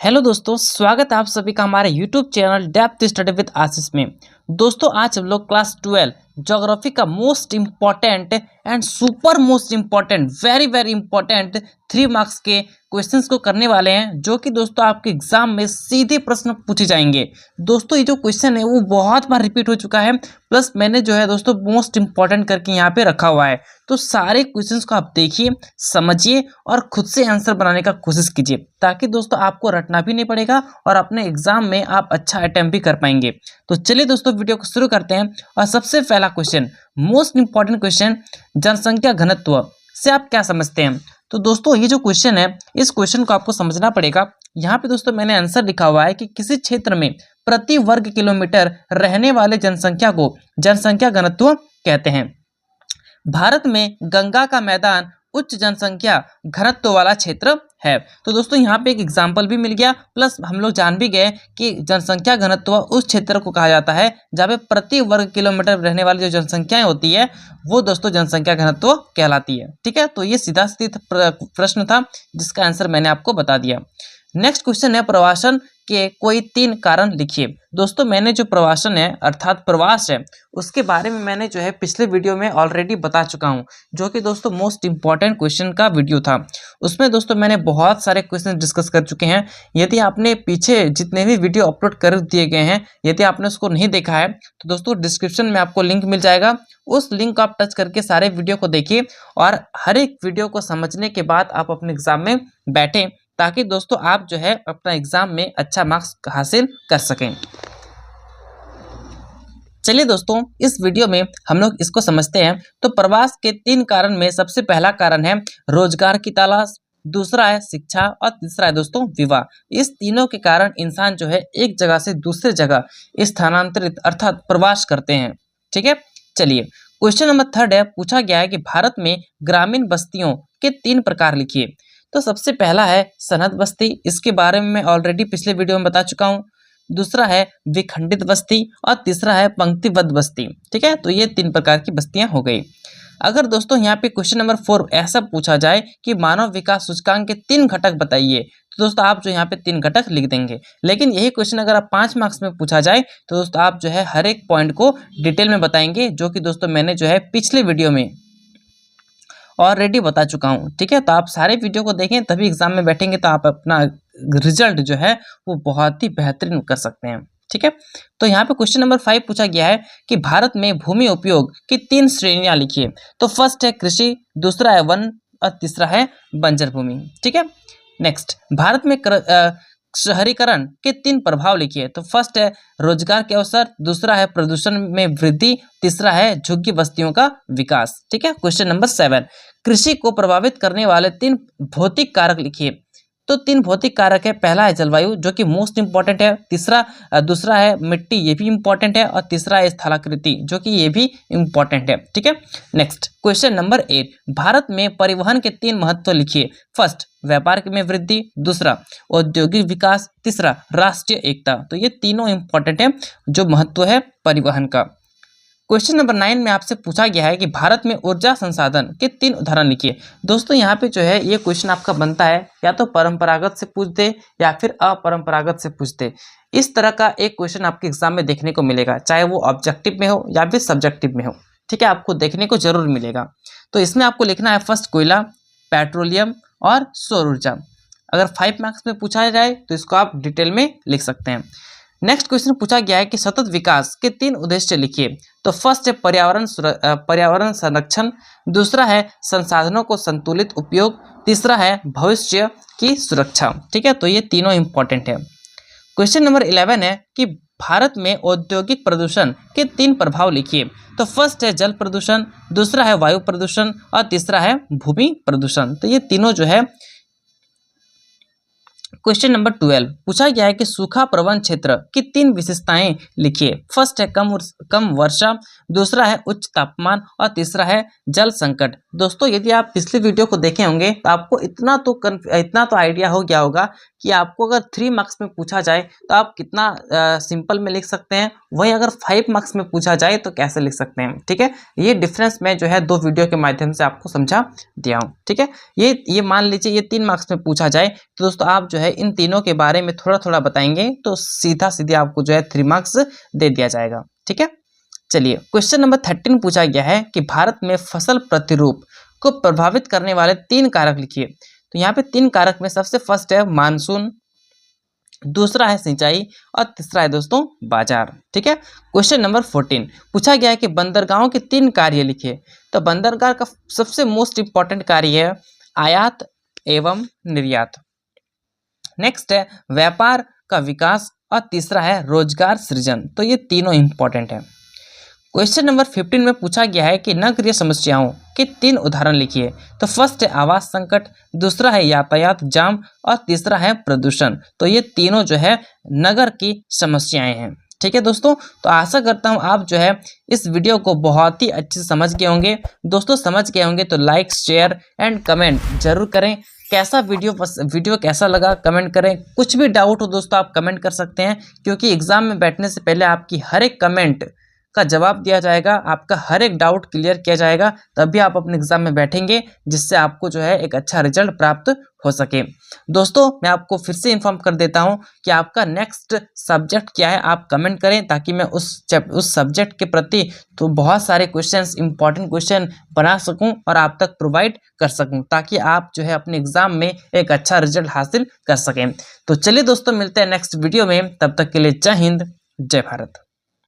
Hello दोस्तों, स्वागत है आप सभी का हमारे YouTube channel depth study with Ashish में। दोस्तों आज हम लोग क्लास 12 ज्योग्राफी का most important and super most important very very important 3 marks के क्वेश्चंस को करने वाले हैं, जो कि दोस्तों आपके एग्जाम में सीधे प्रश्न पूछे जाएंगे। दोस्तों ये जो क्वेश्चन है वो बहुत बार रिपीट हो चुका है, प्लस मैंने जो है दोस्तों मोस्ट इम्पॉर्टेंट करके यहाँ पे रखा हुआ है। तो सारे क्वेश्चंस को आप देखिए, समझिए और खुद से आंसर बनाने का कोशिश कीजिए, ताकि दोस्तों आपको रटना भी नहीं पड़ेगा और अपने एग्जाम में आप अच्छा अटेम्प्ट भी कर पाएंगे। तो चलिए दोस्तों वीडियो को शुरू करते हैं। और सबसे पहला क्वेश्चन, मोस्ट इंपॉर्टेंट क्वेश्चन, जनसंख्या घनत्व से आप क्या समझते हैं। तो दोस्तों ये जो क्वेश्चन है, इस क्वेश्चन को आपको समझना पड़ेगा। यहाँ पे दोस्तों मैंने आंसर लिखा हुआ है कि किसी क्षेत्र में प्रति वर्ग किलोमीटर रहने वाले जनसंख्या को जनसंख्या घनत्व कहते हैं। भारत में गंगा का मैदान उच्च जनसंख्या घनत्व वाला क्षेत्र है। तो दोस्तों यहाँ पे एक एग्जाम्पल भी मिल गया, प्लस हम लोग जान भी गए कि जनसंख्या घनत्व उस क्षेत्र को कहा जाता है जहाँ पे प्रति वर्ग किलोमीटर रहने वाली जो जनसंख्याएं होती है वो दोस्तों जनसंख्या घनत्व कहलाती है। ठीक है, तो ये सीधा सीधा प्रश्न था जिसका आंसर मैंने आपको बता दिया। नेक्स्ट क्वेश्चन है, प्रवासन के कोई 3 कारण लिखिए। दोस्तों मैंने जो प्रवासन है अर्थात प्रवास है उसके बारे में मैंने जो है पिछले वीडियो में ऑलरेडी बता चुका हूं, जो कि दोस्तों मोस्ट इंपॉर्टेंट क्वेश्चन का वीडियो था। उसमें दोस्तों मैंने बहुत सारे क्वेश्चन डिस्कस कर चुके हैं। यदि आपने पीछे जितने भी वीडियो अपलोड कर दिए गए हैं, यदि आपने उसको नहीं देखा है तो दोस्तों डिस्क्रिप्शन में आपको लिंक मिल जाएगा। उस लिंक को आप टच करके सारे वीडियो को देखिए और हर एक वीडियो को समझने के बाद आप अपने एग्जाम में बैठें, ताकि दोस्तों आप जो है अपना एग्जाम में अच्छा मार्क्स हासिल कर सकें। चलिए दोस्तों इस वीडियो में हम लोग इसको समझते हैं। तो प्रवास के 3 कारण में सबसे पहला कारण है रोजगार की तलाश, दूसरा है शिक्षा और तीसरा है दोस्तों विवाह। इस तीनों के कारण इंसान जो है एक जगह से दूसरे जगह स्थानांतरित अर्थात प्रवास करते हैं। ठीक है, चलिए क्वेश्चन नंबर 3 है, पूछा गया है कि भारत में ग्रामीण बस्तियों के 3 प्रकार लिखिए। तो सबसे पहला है सनद बस्ती, इसके बारे में मैं ऑलरेडी पिछले वीडियो में बता चुका हूँ। दूसरा है विखंडित बस्ती और तीसरा है पंक्तिबद्ध बस्ती। ठीक है, तो ये 3 प्रकार की बस्तियां हो गई। अगर दोस्तों यहाँ पे क्वेश्चन नंबर 4 ऐसा पूछा जाए कि मानव विकास सूचकांक के 3 घटक बताइए, तो दोस्तों आप जो यहाँ पे 3 घटक लिख देंगे। लेकिन यही क्वेश्चन अगर आप 5 मार्क्स में पूछा जाए तो दोस्तों आप जो है हर एक पॉइंट को डिटेल में बताएंगे, जो कि दोस्तों मैंने जो है पिछले वीडियो में ऑलरेडी बता चुका हूँ। ठीक है, तो आप सारे वीडियो को देखें, तभी एग्जाम में बैठेंगे तो आप अपना रिजल्ट जो है वो बहुत ही बेहतरीन कर सकते हैं। ठीक है, तो यहाँ पे क्वेश्चन नंबर 5 पूछा गया है कि भारत में भूमि उपयोग की 3 श्रेणियां लिखिए। तो फर्स्ट है कृषि, दूसरा है वन और तीसरा है बंजर भूमि। ठीक है, नेक्स्ट भारत में शहरीकरण के 3 प्रभाव लिखिए। तो फर्स्ट है रोजगार के अवसर, दूसरा है प्रदूषण में वृद्धि, तीसरा है झुग्गी बस्तियों का विकास। ठीक है, क्वेश्चन नंबर 7 कृषि को प्रभावित करने वाले 3 भौतिक कारक लिखिए। तो 3 भौतिक कारक है, पहला है जलवायु जो कि मोस्ट इंपॉर्टेंट है, दूसरा है मिट्टी ये भी इंपॉर्टेंट है, और तीसरा है स्थलाकृति जो कि ये भी इंपॉर्टेंट है। ठीक है, नेक्स्ट क्वेश्चन नंबर 8 भारत में परिवहन के 3 महत्व लिखिए। फर्स्ट व्यापार में वृद्धि, दूसरा औद्योगिक विकास, तीसरा राष्ट्रीय एकता। तो ये तीनों इंपॉर्टेंट है जो महत्व है परिवहन का। क्वेश्चन नंबर 9 में आपसे पूछा गया है कि भारत में ऊर्जा संसाधन के 3 उदाहरण लिखिए। दोस्तों यहाँ पे जो है ये क्वेश्चन आपका बनता है या तो परंपरागत से पूछ दे या फिर अपरंपरागत से पूछ दे। इस तरह का एक क्वेश्चन आपके एग्जाम में देखने को मिलेगा, चाहे वो ऑब्जेक्टिव में हो या फिर सब्जेक्टिव में हो। ठीक है, आपको देखने को जरूर मिलेगा। तो इसमें आपको लिखना है फर्स्ट कोयला, पेट्रोलियम और सौर ऊर्जा। अगर 5 मार्क्स में पूछा जाए तो इसको आप डिटेल में लिख सकते हैं। नेक्स्ट क्वेश्चन पूछा गया है कि सतत विकास के 3 उद्देश्य लिखिए। तो फर्स्ट है पर्यावरण संरक्षण, दूसरा है संसाधनों को संतुलित उपयोग, तीसरा है भविष्य की सुरक्षा। ठीक है, तो ये तीनों इंपॉर्टेंट है। क्वेश्चन नंबर 11 है कि भारत में औद्योगिक प्रदूषण के 3 प्रभाव लिखिए। तो फर्स्ट है जल प्रदूषण, दूसरा है वायु प्रदूषण और तीसरा है भूमि प्रदूषण। तो ये तीनों जो है। क्वेश्चन नंबर 12 पूछा गया है कि सूखा प्रवण क्षेत्र की 3 विशेषताएं लिखिए। फर्स्ट है कम वर्षा, दूसरा है उच्च तापमान और तीसरा है जल संकट। दोस्तों यदि आप पिछले वीडियो को देखे होंगे तो आपको इतना तो आइडिया हो गया होगा कि आपको अगर 3 मार्क्स में पूछा जाए तो आप कितना सिंपल में लिख सकते हैं, वहीं अगर 5 मार्क्स में पूछा जाए तो कैसे लिख सकते हैं। ठीक है, ये डिफरेंस मैं जो है 2 वीडियो के माध्यम से आपको समझा दिया हूँ। ठीक है, ये मान लीजिए ये 3 मार्क्स में पूछा जाए तो दोस्तों आप जो है इन तीनों के बारे में थोड़ा थोड़ा बताएंगे तो सीधा सीधे आपको जो है 3 मार्क्स दे दिया जाएगा। ठीक है, चलिए क्वेश्चन नंबर 13 पूछा गया है कि भारत में फसल प्रतिरूप को प्रभावित करने वाले 3 कारक लिखिए। तो यहाँ पे 3 कारक में सबसे फर्स्ट है मानसून, दूसरा है सिंचाई और तीसरा है दोस्तों बाजार। ठीक है, क्वेश्चन नंबर 14 पूछा गया है कि बंदरगाहों के 3 कार्य लिखिए। तो बंदरगाह का सबसे मोस्ट इंपॉर्टेंट कार्य है आयात एवं निर्यात, नेक्स्ट है व्यापार का विकास और तीसरा है रोजगार सृजन। तो ये तीनों इंपॉर्टेंट है। क्वेश्चन नंबर 15 में पूछा गया है कि नगरीय समस्याओं के 3 उदाहरण लिखिए। तो फर्स्ट है आवास संकट, दूसरा है यातायात जाम और तीसरा है प्रदूषण। तो ये तीनों जो है नगर की समस्याएं हैं। ठीक है दोस्तों, तो आशा करता हूँ आप जो है इस वीडियो को बहुत ही अच्छे से समझ गए होंगे। दोस्तों समझ गए होंगे तो लाइक शेयर एंड कमेंट जरूर करें। कैसा वीडियो कैसा लगा कमेंट करें। कुछ भी डाउट हो दोस्तों आप कमेंट कर सकते हैं, क्योंकि एग्जाम में बैठने से पहले आपकी हर एक कमेंट का जवाब दिया जाएगा, आपका हर एक डाउट क्लियर किया जाएगा, तभी आप अपने एग्जाम में बैठेंगे, जिससे आपको जो है एक अच्छा रिजल्ट प्राप्त हो सके। दोस्तों मैं आपको फिर से इन्फॉर्म कर देता हूं कि आपका नेक्स्ट सब्जेक्ट क्या है, आप कमेंट करें ताकि मैं उस सब्जेक्ट के प्रति तो बहुत सारे क्वेश्चंस इंपॉर्टेंट क्वेश्चन बना सकूं और आप तक प्रोवाइड कर सकूं, ताकि आप जो है अपने एग्जाम में एक अच्छा रिजल्ट हासिल कर सकें। तो चलिए दोस्तों मिलते हैं नेक्स्ट वीडियो में, तब तक के लिए जय हिंद जय भारत।